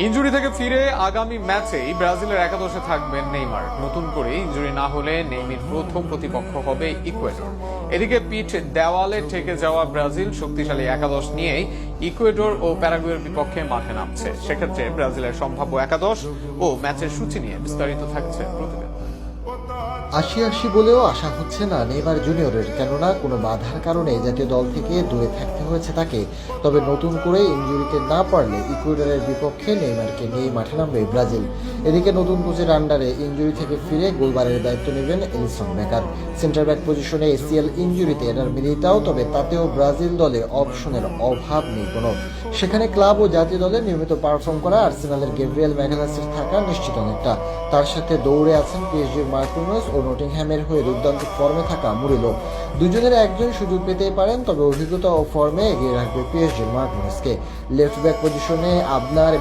Injury থেকে ফিরে আগামী ম্যাচেই ব্রাজিলের একাদশে থাকবেন নেইমার। নতুন করে ইনজুরি না হলে নেইমার প্রথম প্রতিপক্ষ হবে ইকুয়েডর। এদিকে পিঠ দেওয়ালে ঠেকে যাওয়া ব্রাজিল শক্তিশালী একাদশ নিয়েই ইকুয়েডর ও প্যারাগুয়ের বিপক্ষে মাঠে নামছে। সেক্ষেত্রে ব্রাজিলের সম্ভাব্য একাদশ ও ম্যাচের সূচি নিয়ে বিস্তারিত থাকছে প্রতিবেদন। ৮০ বলেও আশা হচ্ছে না নেইমার জুনিয়রের, কেননা কোনো বাধার কারণে জাতীয় দল থেকে দূরে থাকতে হয়েছে তাকে। তবে নতুন করে ইনজুরিতে না পারলে ইকুয়েডরের বিপক্ষে নেইমারকে নিয়ে মাঠে নামবে ব্রাজিল। এদিকে নতুন কোচের আন্ডারে ইনজুরি থেকে ফিরে গোলবারের দায়িত্ব নেবেন এলিসন বেকার। সেন্টার ব্যাক পজিশনে এসিএল ইনজুরিতে এনার মিলিটাও, তবে তাতেও ব্রাজিল দলে অপশনের অভাব নেই কোনো। সেখানে ক্লাব ও জাতীয় দলে নিয়মিত পারফর্ম করা আর্সেনালের গেব্রিয়েল ম্যাগালাসের থাকা নিশ্চিত অনেকটা। তার সাথে দৌড়ে আছেন পিএসজির মার্কিনোস ও নটিংহ্যামের হয়ে দুর্দান্ত ফর্মে থাকা মুরিলো। দুজনের একজন সুযোগ পেতেই পারেন, তবে অভিজ্ঞতা ও ফর্মে এগিয়ে রাখবে পিএসজির মার্কিনোসকে। লেফট ব্যাক পজিশনে আবনার